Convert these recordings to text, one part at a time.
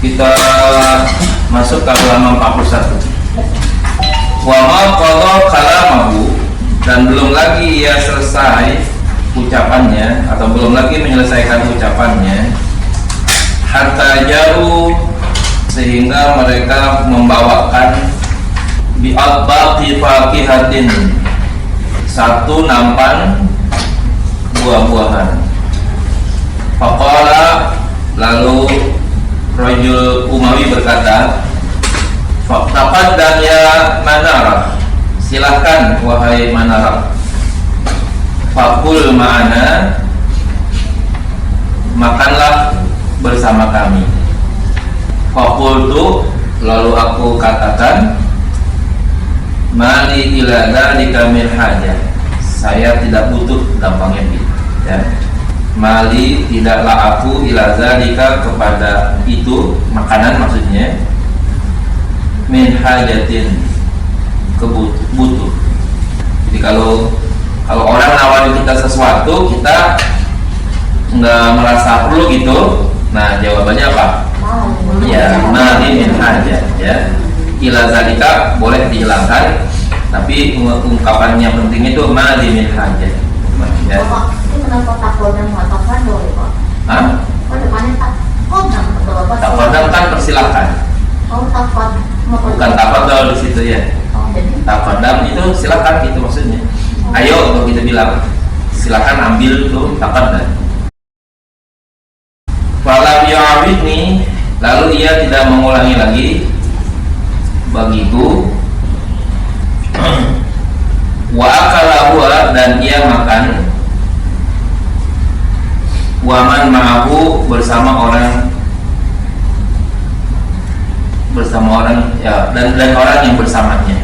Kita masuk ke halaman 41. Wa ma qadha kalamahu, dan belum lagi ia selesai ucapannya atau belum lagi menyelesaikan ucapannya, hatta jauh, sehingga mereka membawakan bi'abbaqi faqihatin, satu nampan buah-buahan. Faqala, lalu Rajul Umawi berkata, Faqtaqaddam ya Manarah, silahkan wahai Manarah. Faqul ma'ana, makanlah bersama kami. Faqultu, lalu aku katakan, mali ila dzalika min hajah, saya tidak butuh, gampangnya gitu ya. Mali, tidaklah aku, ila dzalika, kepada itu makanan maksudnya, min hajatin, butuh. Jadi kalau orang nawarin kita sesuatu, kita nggak merasa perlu gitu, nah jawabannya apa? Ya, mali min hajat ya. Ila dzalika boleh dihilangkan, tapi ungkapannya penting itu mali min hajat ya. Kenapa takodam nggak takodam Pak? Hah? Kok depannya takodam? Takodam kan persilahkan. Oh takod, Bukan takodam di situ ya. Oh jadi Takodam itu silakan gitu maksudnya. Ayo kalau kita bilang silakan ambil tuh takodam. Falam yu'awidni, lalu ia tidak mengulangi lagi bagiku. Wa akala huwa, dan ia makan. Waman ma'ahu, bersama orang ya, dan orang yang bersamanya.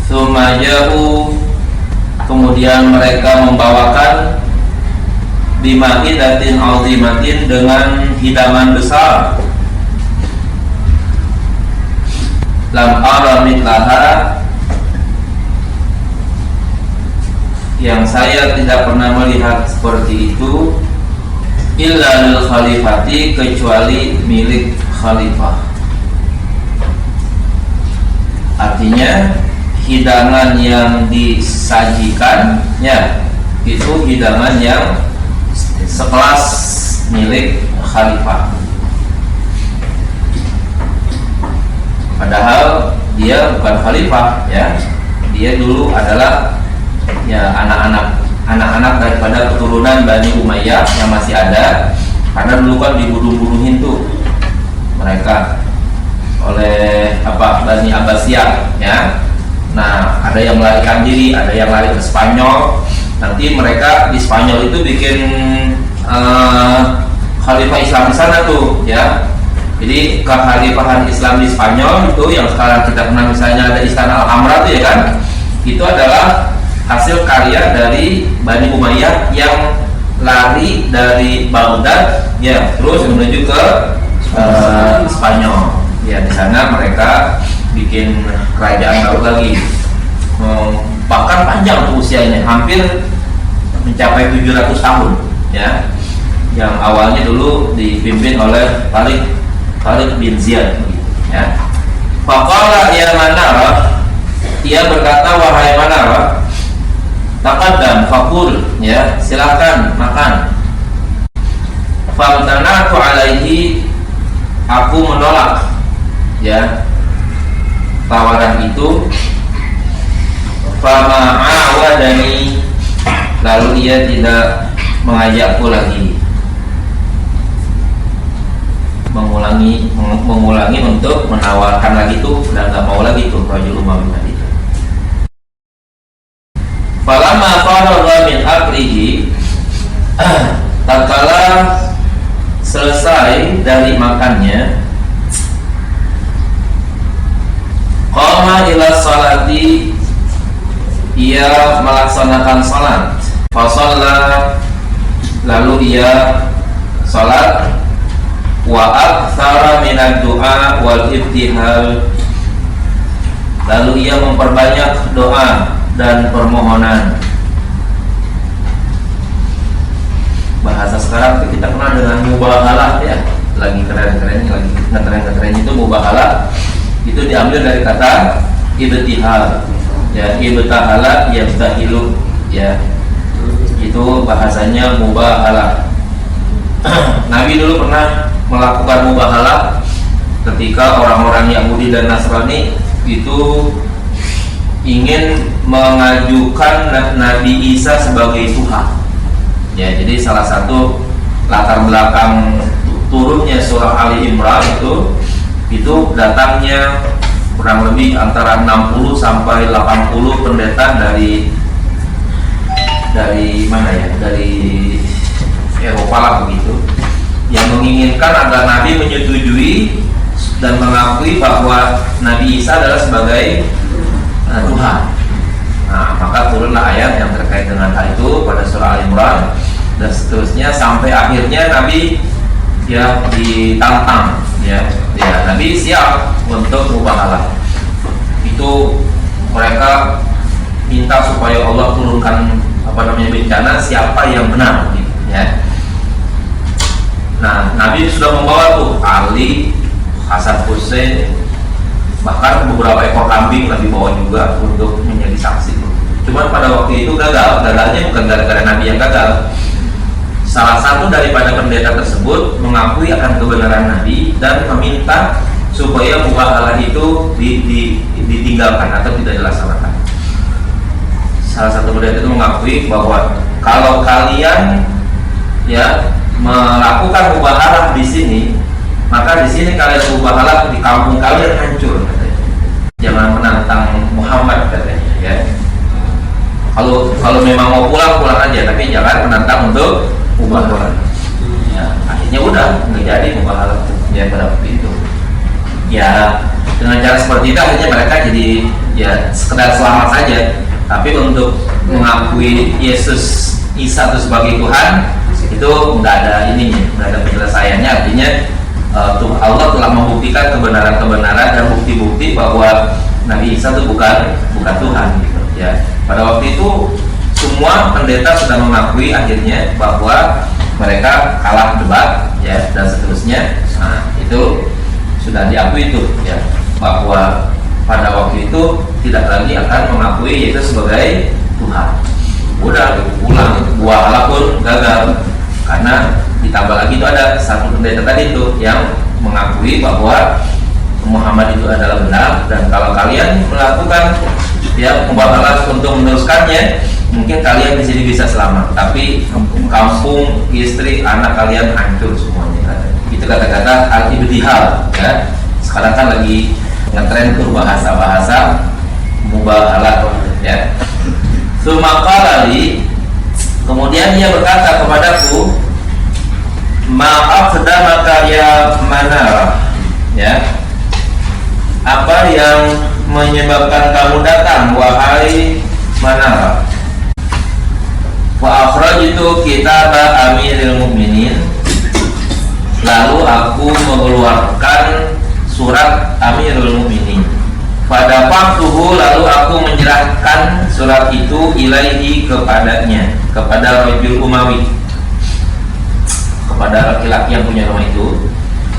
Sumajahu, kemudian mereka membawakan bima'idatin azimatin, dengan hidangan besar. Lam ara mitlaha, yang saya tidak pernah melihat seperti itu, illa lil khalifati, kecuali milik khalifah. Artinya hidangan yang disajikan ya, itu hidangan yang sekelas milik khalifah, padahal dia bukan khalifah ya, dia dulu adalah ya anak-anak daripada keturunan Bani Umayyah yang masih ada, karena dulu kan dibunuh-bunuhin tuh mereka oleh Bani Abbasiyah ya. Nah, ada yang melarikan diri, ada yang lari ke Spanyol. Nanti mereka di Spanyol itu bikin khalifah Islam di sana tuh ya. Jadi kekhalifahan Islam di Spanyol itu yang sekarang kita kenal, misalnya ada Istana Alhambra tuh ya kan, itu adalah hasil karya dari Bani Umayyah yang lari dari Baghdad ya, terus menuju ke Spanyol ya. Di sana mereka bikin kerajaan baru lagi, bahkan panjang tuh usianya, hampir mencapai 700 tahun ya, yang awalnya dulu dipimpin oleh Khalid bin Ziyad ya. Faqala ya Manarah, ia berkata, wahai Manarah, taqaddam fakul ya, silakan makan. Famtanatu alaihi, aku menolak ya tawaran itu. Fama awadani, lalu ia tidak mengajakku lagi, mengulangi untuk menawarkan lagi tuh, dan nggak mau lagi tuh Rajul Umawi tadi. Falamma faragha min aklihi, tatkala selesai dari makannya, qama ila salati, ia melaksanakan salat. Fasalla, lalu ia salat. Wa aktsara minad du'a wal ibtihal, lalu ia memperbanyak doa dan permohonan. Bahasa sekarang kita kenal dengan mubahalah ya, lagi keren-keren, lagi ngetren itu mubahalah itu diambil dari kata ibtihal, ya ibtahala yabtahilu, ya itu bahasanya mubahalah. Nabi dulu pernah melakukan mubahalah ketika orang-orang Yahudi dan Nasrani itu ingin mengajukan Nabi Isa sebagai Tuhan. Ya, jadi salah satu latar belakang turunnya surah Ali Imran itu datangnya kurang lebih antara 60 sampai 80 pendeta dari mana ya? Dari Eropa lah begitu, yang menginginkan agar Nabi menyetujui dan mengakui bahwa Nabi Isa adalah sebagai Tuhan. Nah, maka turunlah ayat yang terkait dengan hal itu pada surah Al-Imran dan seterusnya sampai akhirnya Nabi ya ditantang, ya Nabi siap untuk mubahalah. Itu mereka minta supaya Allah turunkan bencana, siapa yang benar gitu, ya. Nah, Nabi sudah membawa tuh Ali, Hasan Hussein, bahkan beberapa ekor kambing Nabi bawa juga untuk menjadi saksi. Cuman pada waktu itu gagalnya bukan gara-gara Nabi yang gagal. Salah satu daripada pendeta tersebut mengakui akan kebenaran Nabi dan meminta supaya mubahalah itu ditinggalkan atau tidak dilaksanakan. Salah satu pendeta itu mengakui bahwa kalau kalian ya melakukan mubahalah di sini, maka di sini kalian mubahalah, di kampung kalian hancur, katanya. Jangan menantang Muhammad, katanya, ya. Kalau memang mau pulang aja, tapi jangan menantang untuk mubahalah. Ya, akhirnya udah nggak jadi mubahalah ya pada waktu itu. Ya dengan cara seperti itu akhirnya mereka jadi ya sekedar selamat saja. Tapi untuk mengakui Yesus Isa itu sebagai Tuhan itu nggak ada ininya, nggak ada penyelesaiannya. Artinya Allah telah membuktikan kebenaran dan bukti-bukti bahwa Nabi Isa itu bukan Tuhan gitu, ya. Pada waktu itu semua pendeta sudah mengakui akhirnya bahwa mereka kalah debat, ya, dan seterusnya. Nah, itu sudah diakui itu, ya, bahwa pada waktu itu tidak lagi akan mengakui Yesus sebagai Tuhan. Udah pulang, mubahalah pun gagal karena ditambah lagi itu ada satu pendeta tadi itu yang mengakui bahwa Muhammad itu adalah benar, dan kalau kalian melakukan ya mubahalah untuk meneruskannya, mungkin kalian di sini bisa selamat, tapi kampung, istri, anak kalian hancur semuanya. Itu kata-kata al-ibtihal, ya. Sekarang kan lagi ngetren tuh bahasa-bahasa mubahalah, ya. Sumakalali, kemudian ia berkata kepadaku, maaf sedamaka ya Manarah, ya, apa yang menyebabkan kamu datang wahai Manarah? Wa akhrajtu kitab Amiril Mukminin, lalu aku mengeluarkan surat Amirul Mukminin. Pada waktuhu, lalu aku menyerahkan surat itu ilaihi kepadanya, kepada Rajul Umawi, kepada laki-laki yang punya rumah itu.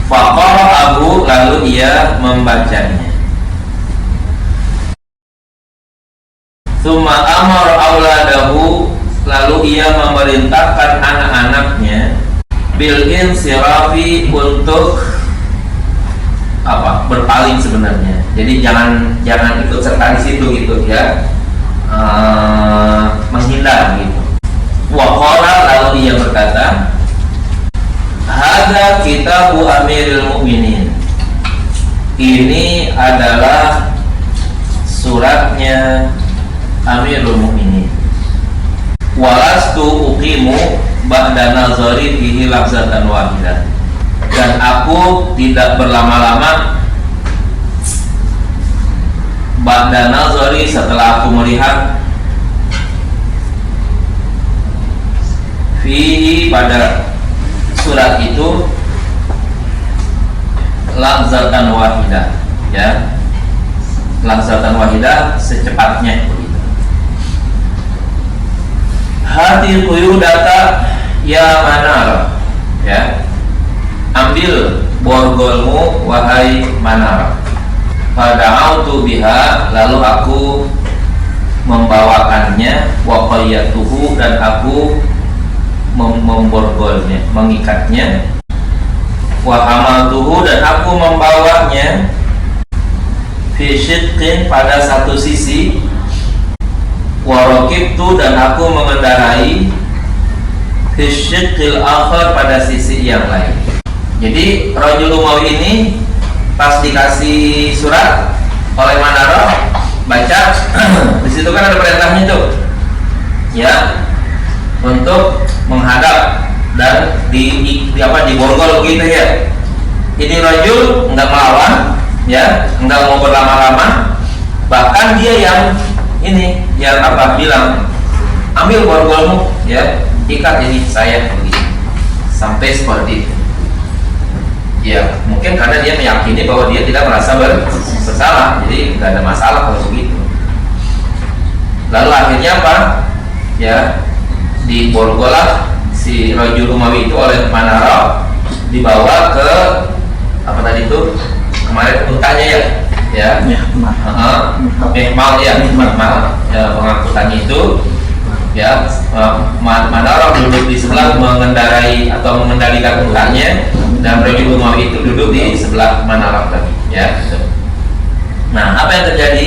Faqara'ahu, lalu ia membacanya. Tsumma amara auladahu, lalu ia memerintahkan anak-anaknya bil insirafi, untuk berpaling sebenarnya. Jadi jangan ikut serta di situ gitu, ya, menghindar gitu. Wa qala, lalu ia berkata, hadza kitabu Amirul Mukminin, ini adalah suratnya Amirul Mukminin. Walastu uqimu ba'da nazari fihi lafzatan wahidah, dan aku tidak berlama-lama ba'da nazari, setelah aku melihat fihi, pada surat itu, lafzatan wahidah, ya, lafzatan wahidah, secepatnya begitu. Hati quyudata ya Manarah, ya, ambil borgolmu wahai Manarah. Fada'autu biha, lalu aku membawakannya, wa qayyatuhu, dan aku memborgolnya, mengikatnya, wa hamaltuhu, dan aku membawanya, fi syidqin, pada satu sisi, wa raqibtu, dan aku mengendarai, fi syidqil akhar, pada sisi yang lain. Jadi Rajul Umawi ini pas dikasih surat oleh Manarah, baca di situ kan ada perintahnya tuh, ya, untuk menghadap dan di borgol gitu ya. Ini Rajul nggak melawan, ya, nggak mau berlama-lama, bahkan dia yang ini yang bilang, ambil borgolmu, ya, ikat ini saya begitu, sampai seperti itu. Ya, mungkin karena dia meyakini bahwa dia tidak merasa bersalah, jadi nggak ada masalah kalau begitu. Lalu akhirnya apa? Ya, diborgolah si Rajul Umawi itu oleh Manarah, dibawa ke apa tadi itu kemarin untanya ya, Mehmal ya, pengangkutannya itu, ya. Manarah duduk di sebelah mengendarai atau mengendalikan untanya, dan Rajul Umawi itu duduk di sebelah Manarah tadi, ya. Nah, apa yang terjadi?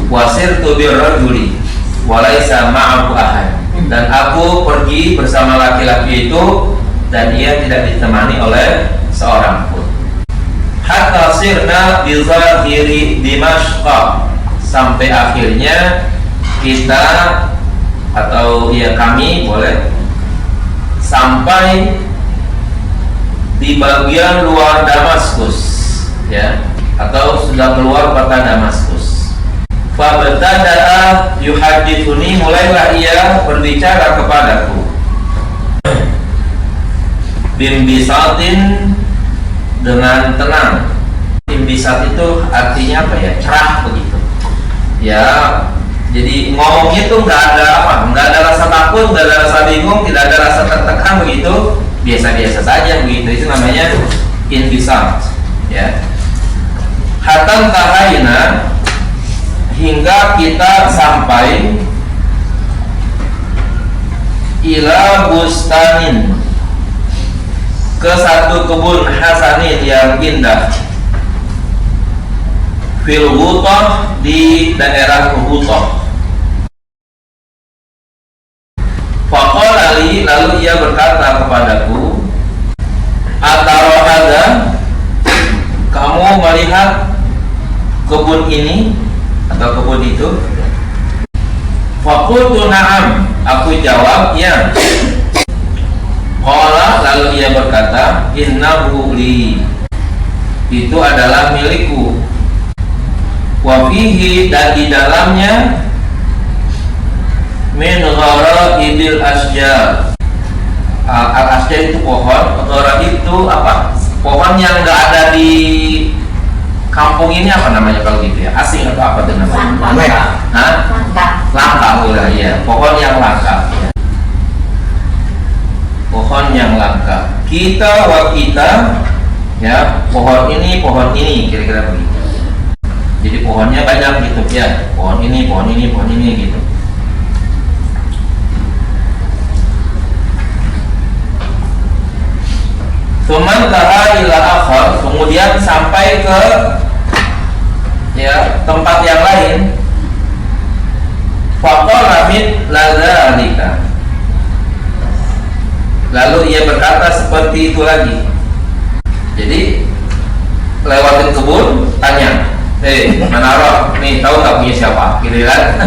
Wasirtu birrajuli walaisa ma'ahu ahad, dan aku pergi bersama laki-laki itu dan ia tidak ditemani oleh seorang pun. Hatta sirna bi zahiri Dimashq, sampai akhirnya kita atau ya kami boleh sampai di bagian luar Damaskus, ya, atau sudah keluar kota Damaskus. Fabtada'a yuhadithuni, mulailah ia berbicara kepadaku, bimbisatin, dengan tenang. Bimbisat itu artinya apa ya? Cerah begitu, ya. Jadi ngomongnya tuh nggak ada rasa takut, nggak ada rasa bingung, tidak ada rasa tertekan begitu, biasa-biasa saja begitu. Itu namanya inbisat, ya. Hatta tahayna, hingga kita sampai ila bustanin, ke satu kebun hasanin yang indah, fil Ghutah, di daerah Ghutah. Faqala li, lalu ia berkata kepadaku, atarohada, kamu melihat kebun ini atau kebun itu? Faqultu na'am, aku jawab ya. Qala, lalu ia berkata, innahu li, itu adalah milikku. Wa fihi, dan di dalamnya, min gharaidil asjar. Al-asjar itu pohon, gharaid itu apa? Pohon yang enggak ada di kampung ini, apa namanya kalau gitu ya? Asing atau apa itu namanya? Langka. Ya. Pohon yang langka, ya. Pohon yang langka. Kita wa kita, ya, pohon ini kira-kira begitu. Jadi pohonnya banyak gitu ya. Pohon ini gitu. Sementara ila akhar, kemudian sampai ke ya tempat yang lain. Faqala min ladzalika, lalu ia berkata seperti itu lagi. Jadi lewatin kebun, tanya, Manarah, nih tahu nggak punya siapa? Giliran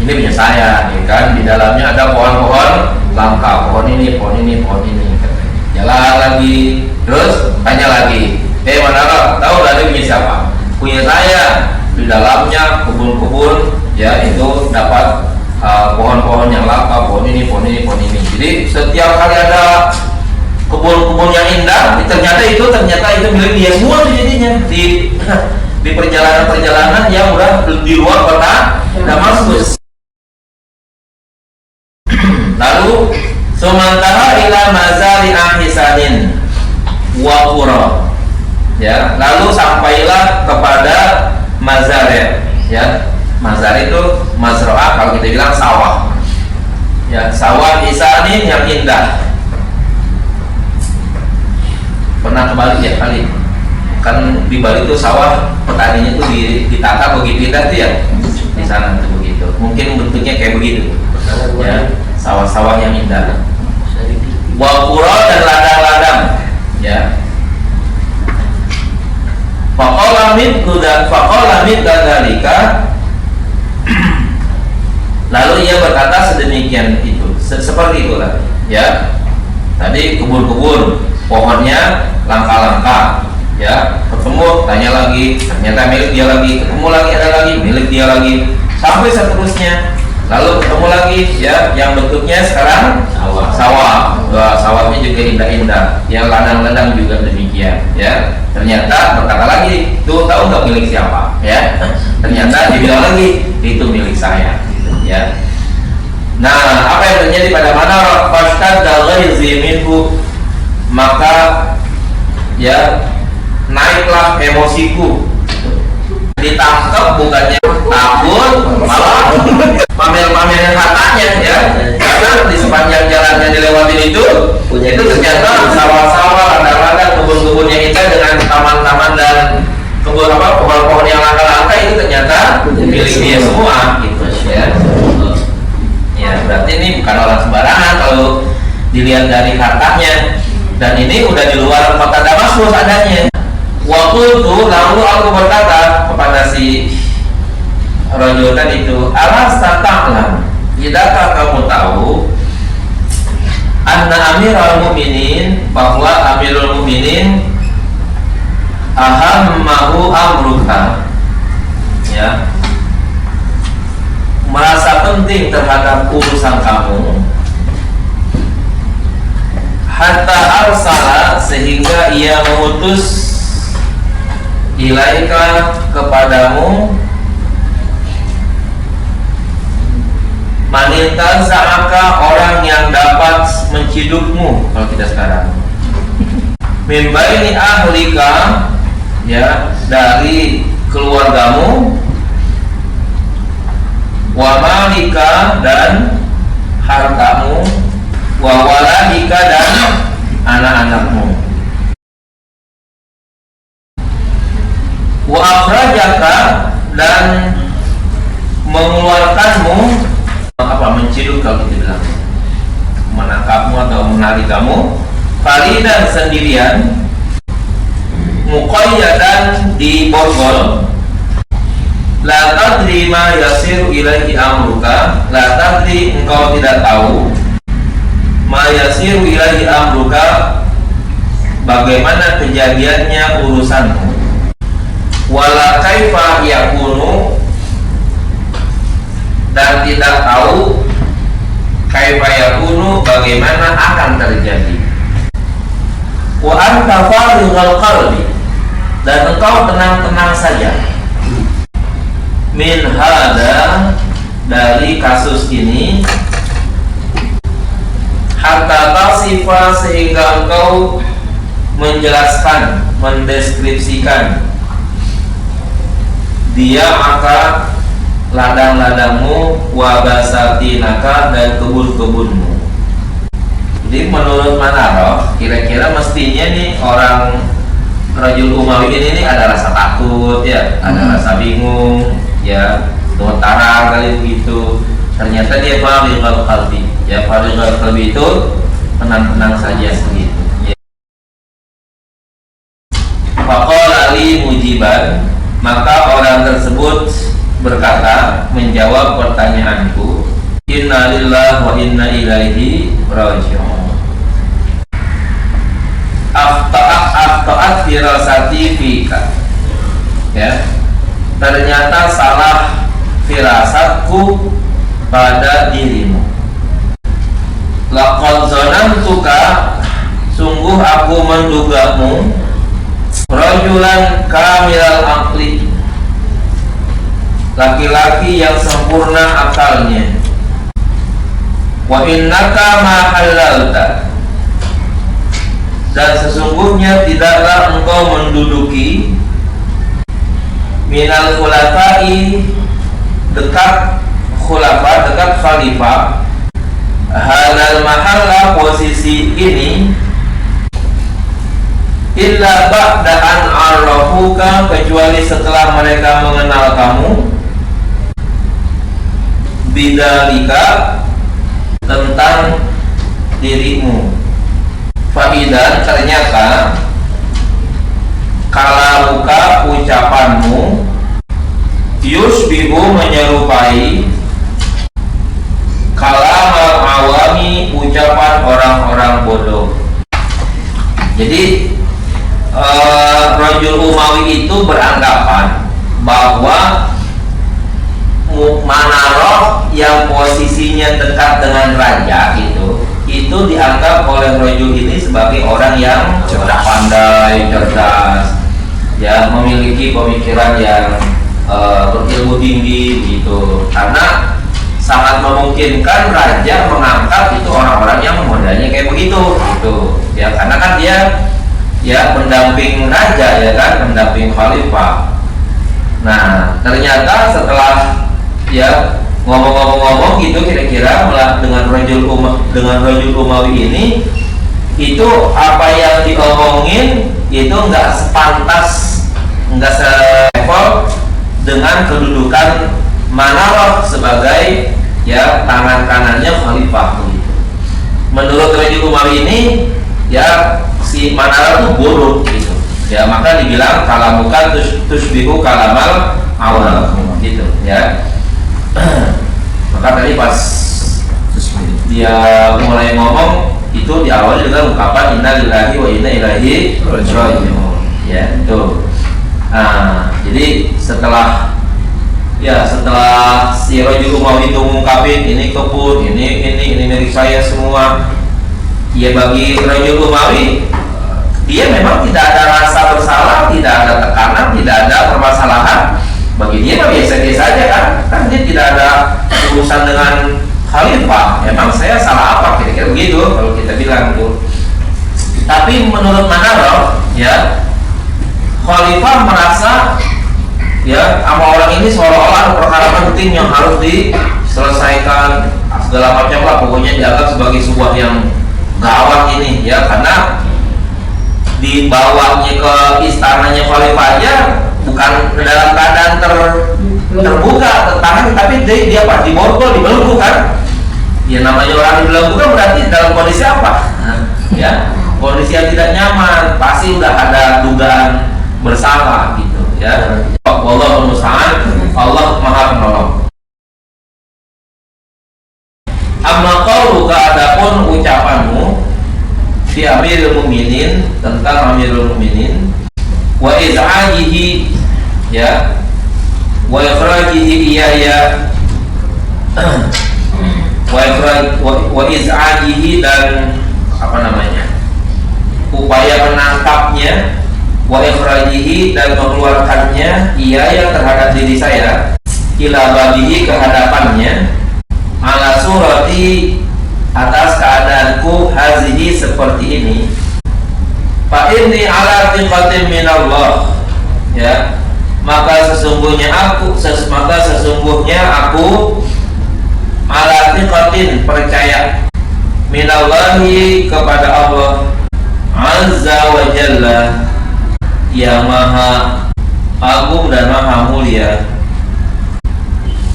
ini punya saya, nih kan, di dalamnya ada pohon-pohon langka, pohon ini. Jalan lagi, terus tanya lagi, Manarah, tahu nggak dia punya siapa? Punya saya, di dalamnya kebun-kebun, ya, itu dapat pohon-pohon yang langka, pohon ini. Jadi setiap kali ada kebun-kebun yang indah, ternyata itu milik dia semua tuh jadinya di perjalanan yang udah di luar kota Damaskus. Lalu sementara ila mazari ahsanin wa qura. Ya, lalu sampailah kepada mazar, ya. Mazar itu mazra'ah, kalau kita bilang sawah. Ya, sawah ihsanin yang indah. Pernah ke Bali ya kali? Kan di Bali itu sawah petaninya itu ditata begitu indah tuh ya. Di sana tuh begitu. Mungkin bentuknya kayak begitu. Ya, sawah-sawah yang indah. Wa qura dan ladang-ladang, ya. Faqala min dzalika. Lalu ia berkata sedemikian itu, seperti itulah, ya. Tadi kebun-kebun, pohonnya langka-langka, ya. Ketemu, tanya lagi, ternyata milik dia lagi. Ketemu lagi, ada lagi, milik dia lagi, sampai seterusnya. Lalu ketemu lagi, ya, yang bentuknya sekarang sawah. Wah, sawahnya juga indah-indah. Yang ladang-ladang juga demikian, ya. Ternyata berkata lagi, tuh tahu nggak milik siapa, ya? Ternyata dibilang lagi, itu milik saya, ya. Nah, apa yang terjadi pada mana? Fashtadda ghaizi minhu, maka ya naiklah emosiku. Ditangkap bukannya takut, malah pamer-pamerin hartanya, ya. Karena di sepanjang jalannya dilewatin itu ternyata sawah-sawah, ladang-ladang, kebun-kebun yang indah dengan taman-taman dan kebun pohon-pohon yang langka-langka itu ternyata milik dia semua, gitu, ya. Ya, berarti ini bukan orang sembarangan kalau dilihat dari hartanya. Dan ini udah di luar kota Damaskus adanya. Waktu itu lalu aku berkata kepada si rojolan itu, alasta ta'lam, tidakkah kamu tahu anna amirul mu'minin, bahwa amirul mu'minin ahammahu amruka, ya, merasa penting terhadap urusan kamu, hatta arsala, sehingga ia mengutus ilaika, kepadamu, manilkan sa'aka, orang yang dapat mencidukmu, kalau tidak sekarang, mimbaini ahlika, ya, dari keluargamu, wa malika, dan hartamu, wa waladika, dan anak-anakmu, wa akhrajaka, dan mengeluarkanmu, apa, menciduk kalau kita bilang, menangkapmu atau menarik kamu, faridan, sendirian, muqayyadan, di borgol, la tadri ma yasiru ilaihi amruka, la tadri, engkau tidak tahu, ma yasiru ilaihi amruka, bagaimana kejadiannya urusanmu, wala kaifa yakunu, dan tidak tahu kaifa yakunu, bagaimana akan terjadi, wa anta farighul qalbi, dan engkau tenang-tenang saja, min hada, dari kasus ini, hatta tasifa, sehingga engkau menjelaskan, mendeskripsikan, dia maka ladang-ladangmu, wabasatinaka, dan kebun-kebunmu. Jadi menurut Manaroh, kira-kira mestinya nih orang Rajul Umawi ini ada rasa takut, ya, ada rasa bingung, ya, gemetaran kali begitu. Ternyata dia farighul qalbi, ya, farighul qalbi itu tenang-tenang saja begitu, ya. Faqala li mujiban, maka orang tersebut berkata, menjawab pertanyaanku, inna lillahi wa inna ilaihi raji'un. Afta'at firasati fika, ya, ternyata salah firasatku pada dirimu. Laqad zanantuka, sungguh aku mendugamu, rajulan kamilal aqli, laki-laki yang sempurna akalnya, wa innaka ma halalta, dan sesungguhnya tidaklah engkau menduduki minal khulafai dekat khulafa, dekat khalifah, halal mahalla posisi ini, illa ba'da an arrafuka, kecuali setelah mereka mengenal kamu, bidzalika, tentang dirimu. Faidan, ternyata kalamuka, ucapanmu, yusbihu, menyerupai kalamal awami, ucapan orang-orang bodoh. Jadi Rajul Umawi itu beranggapan bahwa Manaroh yang posisinya dekat dengan raja itu dianggap oleh Rajul ini sebagai orang yang pandai, cerdas, ya, memiliki pemikiran yang berilmu tinggi gitu. Karena sangat memungkinkan raja mengangkat itu orang-orang yang modalnya kayak begitu gitu. Ya, karena kan dia ya pendamping raja, ya kan, pendamping khalifah. Nah, ternyata setelah ya ngomong-ngomong gitu, kira-kira dengan Rajul Umawi ini, itu apa yang diomongin itu nggak sepantas, nggak selevel dengan kedudukan Manaroh sebagai ya tangan kanannya khalifah gitu. Menurut Rajul Umawi ini ya si Manaroh itu buruk gitu. Ya, maka dibilang kalamuka tusbihu kalamal awal gitu ya. Maka tadi pas dia mulai ngomong itu diawali dengan ungkapan inna lillahi wa inna ilaihi raji'un. Ya, itu. Nah, jadi setelah si Rajul Umawi itu ngungkapin ini kebun, ini milik saya semua. Ya, bagi Rajul Umawi, dia memang tidak ada rasa bersalah, tidak ada tekanan, tidak ada permasalahan. Bagi dia mah biasa-biasa aja kan dia tidak ada urusan dengan khalifah. Emang saya salah apa, kira-kira begitu kalau kita bilang tuh. Tapi menurut Manaroh ya, khalifah merasa ya sama orang ini seolah-olah perkara penting yang harus diselesaikan segala macam lah, pokoknya dianggap sebagai sebuah yang gawat ini ya, karena dibawanya ke istananya khalifah aja bukan dalam keadaan terbuka tertahan, tapi dia apa, diborgol, dibelenggu kan. Ya, namanya orang dibelenggu kan berarti dalam kondisi apa? Ya, kondisi yang tidak nyaman, pasti udah ada dugaan bersalah gitu ya. Wallahu musta'an, Allah Maha Penolong. Amma qauluka, adapun ucapanmu fi Amirul Mukminin, tentang Amirul Mukminin, wa iz'ajihi ya, wa ikhrajihi iyaya, wa iz'ajihi, dan apa namanya, upaya menangkapnya, wa ikhrajihi, dan mengeluarkannya iyaya, terhadap diri saya, ila babihi, ke hadapannya, ala surati, atas keadaanku, hazihi, seperti ini, fa inni ala thiqatin minallah ya, maka sesungguhnya aku ala thiqatin, percaya, minallahi, kepada Allah azza wa jalla, yang maha agung dan maha mulia,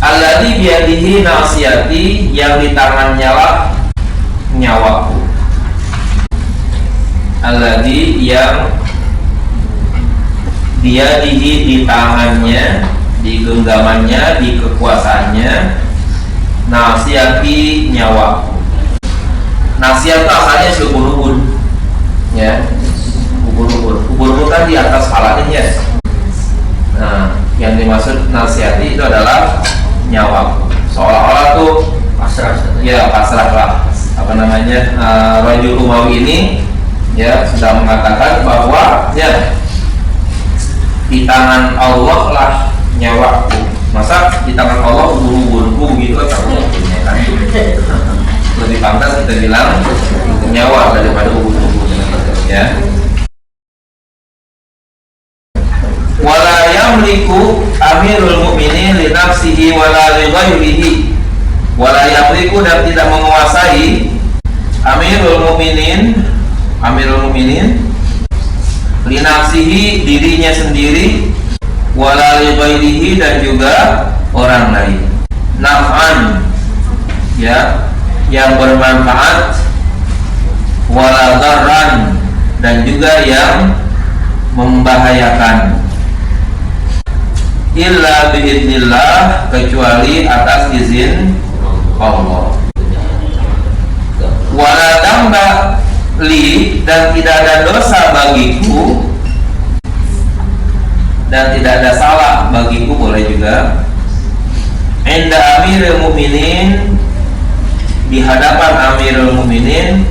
alladzi biyadihi nasiyati, yang di tangannya lah nyawaku, alladzi, yang dia di tangannya, di genggamannya, di kekuasaannya, nasiyati, nyawaku. Nasiat asalnya si ubun-ubun ya, ubun-ubun kan di atas kepala ya. Nah, yang dimaksud nasiyati itu adalah nyawaku, seolah-olah tuh pasrah ya, pasrah lah, apa namanya, Rajul Umawi ini ya sudah mengatakan bahwa ya di tangan Allah lah nyawaku. Masa di tangan Allah ubun-ubunku gitu kan, lebih pantas kita bilang nyawa daripada ubun-ubun. ya. Wala yamliku amirul mu'minin li nafsihi wala li ghairihi. Wala yamliku, dan tidak menguasai amirul mu'minin li nafsihi, dirinya sendiri, wala li ghairihi, dan juga orang lain. Naf'an, ya, yang bermanfaat, wala dharran, dan juga yang membahayakan, illa biidznillah, kecuali atas izin Allah. Wala damba li, dan tidak ada dosa bagiku, dan tidak ada salah bagiku, boleh juga, inda amirul mukminin, di hadapan amirul mukminin,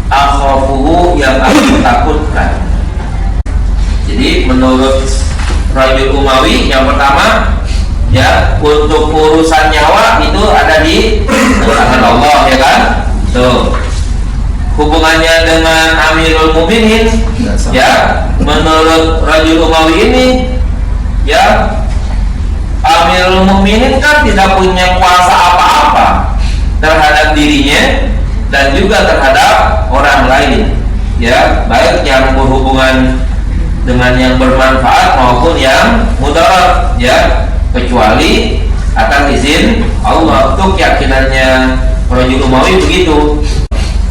akhafuhu, yang aku takutkan. Jadi menurut Rajul Umawi, yang pertama, ya, untuk urusan nyawa itu ada di tangan Allah, ya kan? Tuh. Hubungannya dengan Amirul Mukminin, ya, menurut Rajul Umawi ini, ya, Amirul Mukminin kan tidak punya kuasa apa-apa terhadap dirinya dan juga terhadap orang lain, ya, baik yang berhubungan dengan yang bermanfaat maupun yang mudarat, ya, kecuali akan izin Allah. Itu keyakinannya Rajul Umawi begitu.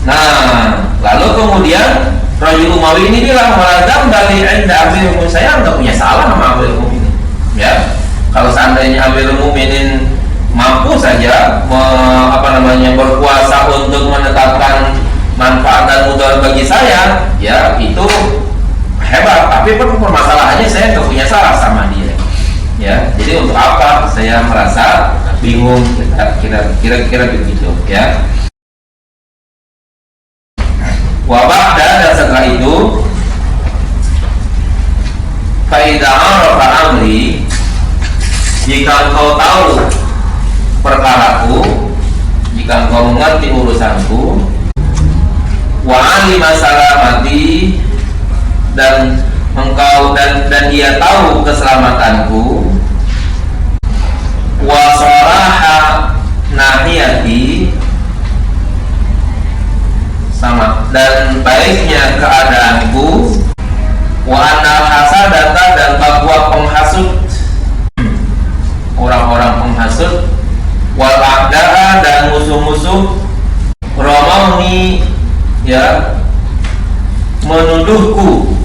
Nah, lalu kemudian Rajul Umawi ini bilang, waladam dari inda amirul mukminin, saya nggak punya salah sama amirul mukminin, ya. Kalau seandainya amirul mukminin mampu saja berkuasa untuk menetapkan manfaat dan mudarat bagi saya, ya, itu hebat. Tapi permasalahannya saya nggak punya salah sama dia, ya. Jadi untuk apa saya merasa bingung, kira-kira begitu, ya. Wabah, dan setelah itu, faidah arafa amri, jika engkau tahu perkaraku, jika engkau mengerti urusanku, wa alima salamati, dan engkau dan dia tahu keselamatanku, wa saraha nahiyati, sama, dan baiknya keadaanku, wa anal hasadata, dan bahwa penghasut, orang-orang penghasut, wal a'daa, dan musuh-musuh, romauni, ya, menuduhku,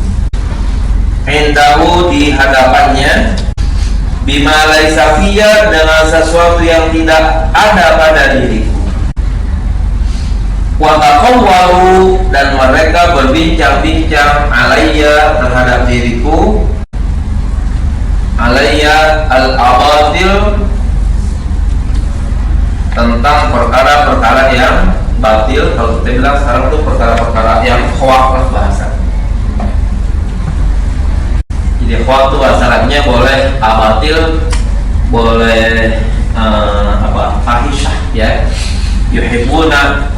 indahu, di hadapannya, bima laisa fiyya, dengan sesuatu yang tidak ada pada diriku, wa taqawwalu, dan mereka berbincang-bincang alayya, terhadap diriku, alayya al-abatil, tentang perkara-perkara yang batil. Kalau kita bilang sekarang itu perkara-perkara yang khawaf lah bahasa. Jadi khawaf itu bahasa Arabnya boleh abatil, boleh fahisyah, ya. Yuhibbuna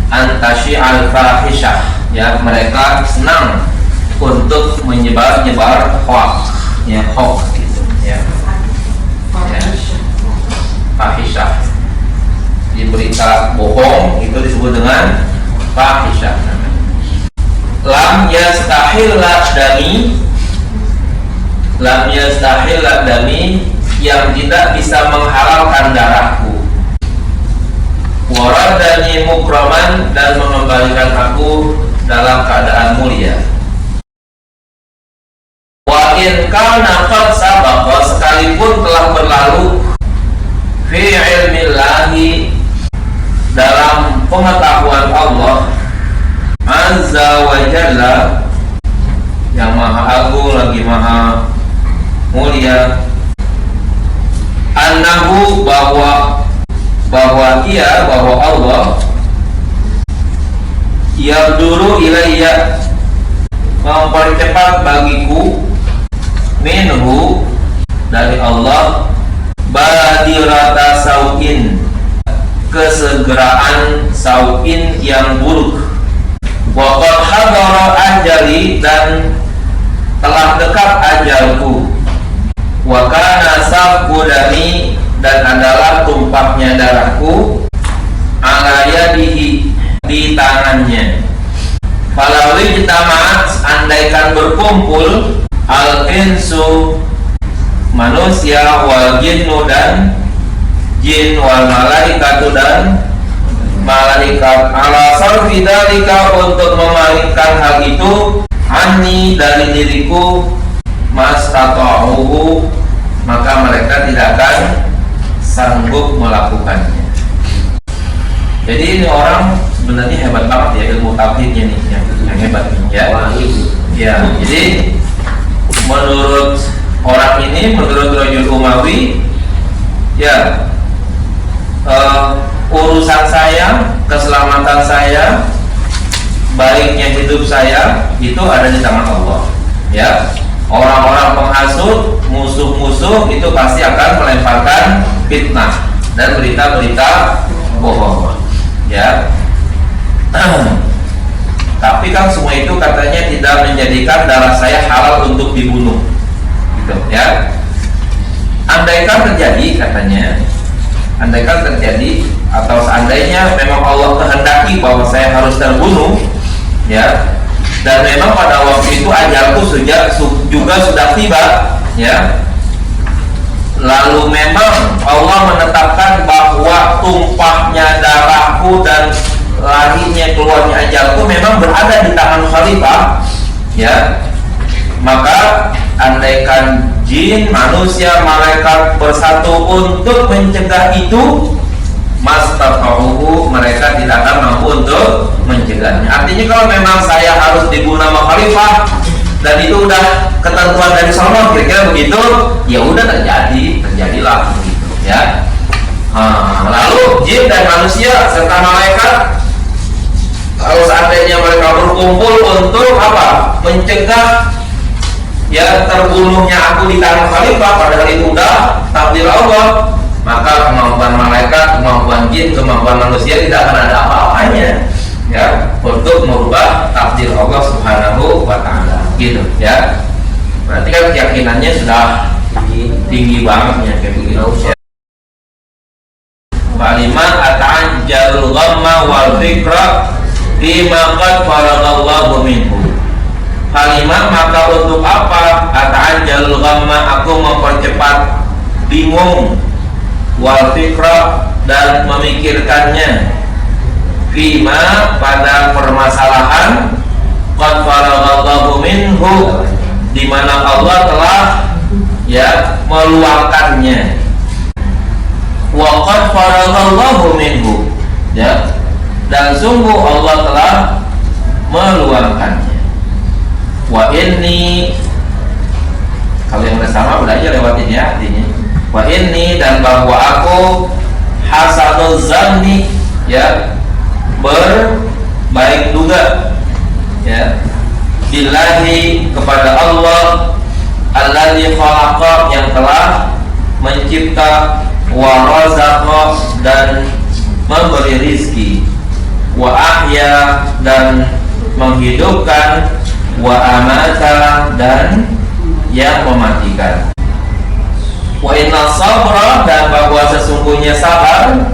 antasyi'al fahisyah, ya, mereka senang untuk menyebar khawaf, ya, khawaf gitu, ya. Fahisyah, di berita bohong itu disebut dengan fahisyah. Lam yastahil dami, yang tidak bisa menghalalkan darahku, waradani mukraman, dan mengembalikan aku dalam keadaan mulia. Wa in kana qad sabaqa, sekalipun telah berlalu, fi ilmillahi, dalam pengetahuan Allah, azza wa jalla, yang maha agung lagi maha mulia, annahu, bahwa Allah, yabduru ilayya, mempercepat bagiku, minhu, dari Allah, badirata sauin, kesegeraan sauin yang buruk, Wa qad hadara ajali, dan telah dekat ajalku. Wa kana safku dami, dan adalah tumpahnya darahku. Ala yadihi, di tangannya. Falau ijtama'at, andaikan berkumpul al-insu, manusia, wal jinnu, dan jin, wal malaikatu, dan malaikat, ala sarfi dalika, untuk memalingkan hal itu, anni, dari diriku, mastata'uhu, maka mereka tidak akan sanggup melakukannya. Jadi ini orang sebenarnya hebat banget ya, ilmu tauhidnya nih yang hebat nih ya. Ya, jadi menurut orang ini, menurut Rajul Umawi, ya, urusan saya, keselamatan saya, baiknya hidup saya itu ada di tangan Allah. Ya, orang-orang penghasut, musuh-musuh itu pasti akan melemparkan fitnah dan berita-berita bohong. Ya, tapi kan semua itu katanya tidak menjadikan darah saya halal untuk dibunuh. Ya, andaikan terjadi, katanya, andaikan terjadi atau seandainya memang Allah kehendaki bahwa saya harus terbunuh, ya, dan memang pada waktu itu ajalku juga sudah tiba, ya, lalu memang Allah menetapkan bahwa tumpahnya darahku dan larinya keluarnya ajalku memang berada di tangan khalifah, ya, maka andaikan jin, manusia, malaikat bersatu untuk mencegah itu, mastata'uhu, mereka tidak akan mampu untuk mencegahnya. Artinya kalau memang saya harus dibunuh sama khalifah dan itu udah ketentuan dari sono, kira-kira begitu, ya udah terjadilah begitu, ya. Lalu jin dan manusia serta malaikat, kalau seandainya mereka berkumpul untuk apa? Mencegah, ya, terbunuhnya aku di tangan khalifah, padahal itu udah takdir Allah, maka kemampuan malaikat, kemampuan jin, kemampuan manusia tidak akan ada apa-apanya, ya, untuk merubah takdir Allah Subhanahu wa ta'ala, gitu, ya. Berarti kan keyakinannya sudah tinggi banget ya, kayak begitu, ya. Faliman ata'ajjalul ghamma wal fikra bima qad faragallahu minhu. Halimah, maka untuk apa? Ata'ajjalul ghamma, aku mempercepat bingung, wal fikra, dan memikirkannya, bima, pada permasalahan, qad faragallahu minhu, di mana Allah telah, ya, meluangkannya. Wa qad faragallahu minhu, ya, dan sungguh Allah telah meluangkannya. Wa inni, kalau yang udah sama udah aja lewatin ya artinya. Wa inni, dan bahwa aku hasanul zanni, ya, berbaik duga, ya, billahi, kepada Allah, alladzi khalaqa, yang telah mencipta, wa razaqa, dan memberi rizki, wa ahya, dan menghidupkan, wa amata, dan yang mematikan, wa inna sabra, dan bahwa sesungguhnya sabar,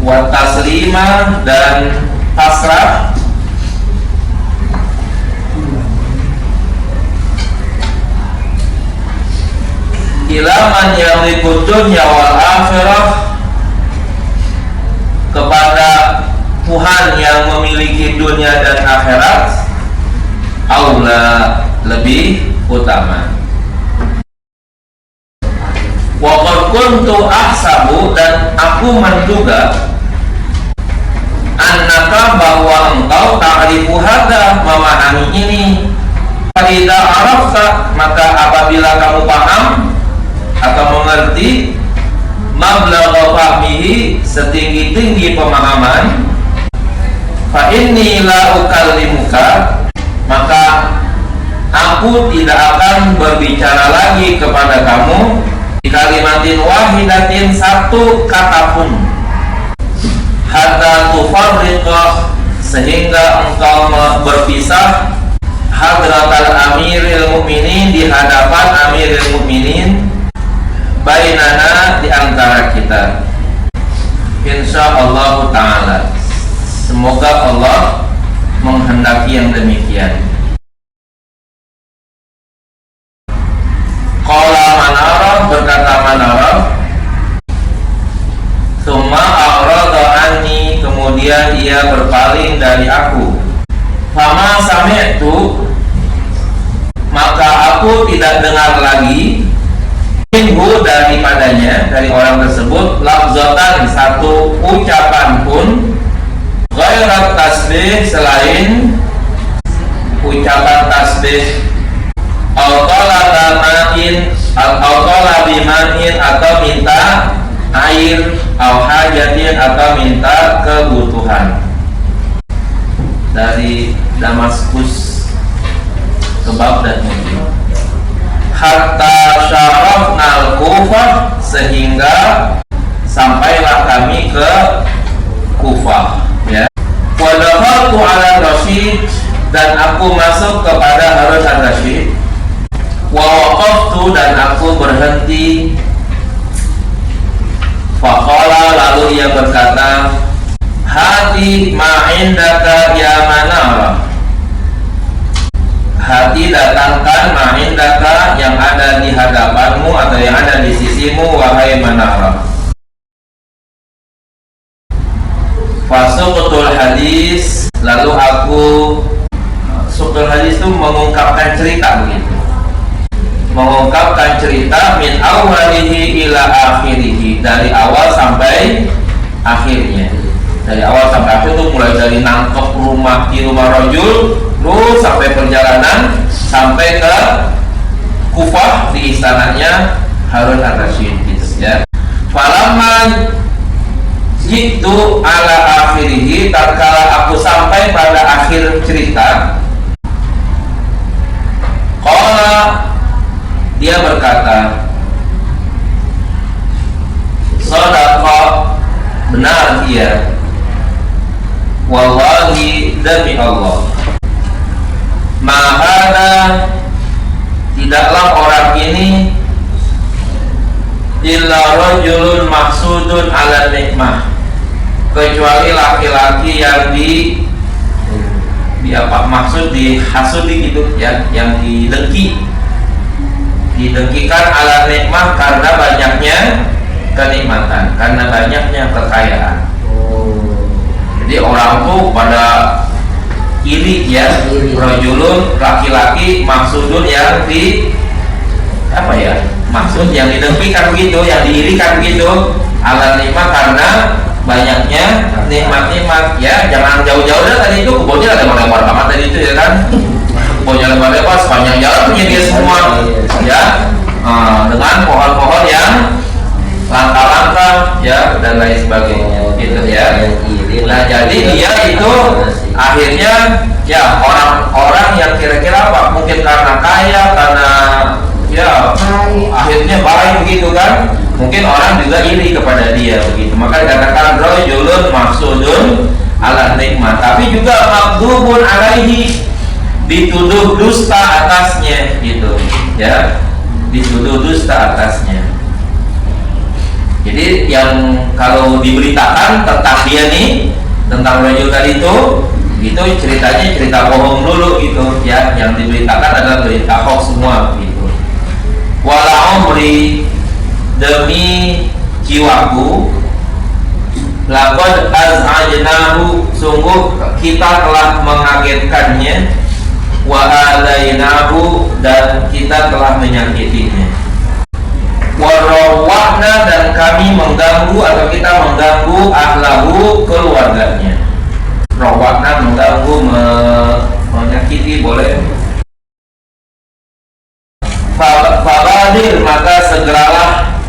wa taslima, dan pasrah, ilaman yang dunya wal akhirah, kepada Tuhan yang memiliki dunia dan akhirat, aula, lebih utama. Wa qad kuntu ahsabu, dan aku menduga, annaka, bahwa engkau ta'rifu hadza, memahami ini. Fa'idza arafta, maka apabila kamu paham atau mengerti, mablagha fahmihi, setinggi-tinggi pemahaman, fa inni la ukallimuka, maka aku tidak akan berbicara lagi kepada kamu di kalimatin wahidatin, satu kata pun, hatta tufarriqa, sehingga engkau berpisah hadratal amiril mukminin, di hadapan amiril mukminin, bainana, di antara kita. Insyaallah ta'ala, semoga Allah menghendaki yang demikian. Qala Manarah, berkata Manarah, summa a'rada anni, kemudian ia berpaling dari aku. Fama sami'tu, maka aku tidak dengar lagi, minhu, daripadanya, dari orang tersebut, lafzatan, satu ucapan pun, ghairat tasbih, selain ucapan tasbih, bimain, atau minta air, hajatin, atau minta kebutuhan. Dari Damaskus ke Baghdad mungkin. Hatta syarafnal Kufah, sehingga sampailah kami ke Kufah, ya. Wa dakhaltu ala Rasyid, dan aku masuk kepada Harun al-Rasyid. Wa waqaftu, dan aku berhenti. Faqala, lalu ia berkata, hati ma indaka ya Manarah, hati datangkan ma indaka, yang ada di hadapanmu atau yang ada di sisimu, wahai Manarah. Fasuqtul hadis, lalu aku, suqtul hadis itu mengungkapkan cerita, begitu, mengungkapkan cerita, min awalihi ila akhirihi, dari awal sampai akhirnya. Dari awal sampai akhir itu mulai dari nangkep rumah di rumah rajul, terus sampai perjalanan sampai ke Kufah, di istananya Harun al-Rasyid, gitu ya. Falamma jitu ala akhirihi, tatkala aku sampai pada akhir cerita, qala, dia berkata, shadaqa, benar dia, wallahi, demi Allah, mahada, tidaklah orang ini, illa rajulun maksudun ala nikmah, kecuali laki-laki yang di apa maksud, dihasudi gitu ya, yang didengkikan ala nikmah, karena banyaknya kenikmatan, karena banyaknya kekayaan. Jadi orang tuh pada iri ya, rajulun, laki-laki, maksudun, yang di apa ya, maksud yang didengkikan begitu, yang diirikan begitu, ala nikmah, karena banyaknya nikmat-nikmat, ya. Jangan jauh-jauh dah, tadi itu kebunnya ada lebar banget tadi itu, ya kan. Kebunnya lebar-lebar, sepanjang jalan punya dia semua, ya. Dengan pohon-pohon yang langka-langka, ya, dan lain sebagainya, gitu ya. Nah, jadi dia itu akhirnya, ya, orang-orang yang kira-kira apa, mungkin karena kaya, karena ya akhirnya baik begitu kan, mungkin orang juga iri kepada dia begitu. Maka dikatakan rajulun maksudun ala nikmat, tapi juga makdubun alaihi, dituduh dusta atasnya, gitu ya, dituduh dusta atasnya. Jadi yang kalau diberitakan tentang dia nih, tentang rajul tadi itu ceritanya cerita bohong dulu gitu ya, yang diberitakan adalah berita hoax semua gitu. Wala umri, demi jiwaku, laqad az'ajnahu, sungguh kita telah mengagetkannya, wa alainahu, dan kita telah menyakitinya, wa rawahna, dan kami mengganggu atau kita mengganggu ahlahu, keluarganya. Rawahna, mengganggu, menyakiti, boleh. Fabadir, maka segeralah,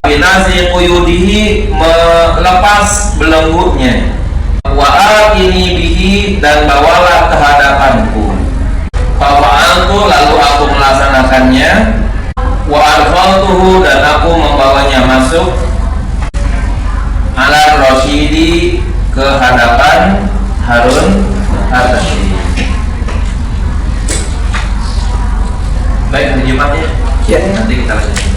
binasi quyudihi, melepas belenggunya, wa atini bihi, dan bawalah ke hadapanku. Fa'altu, lalu aku melaksanakannya, wa arfaltuhu, dan aku membawanya masuk, ala Rasyidi, ke hadapan Harun Baik, hari Jumat ya. Ya. Nanti kita lanjutkan.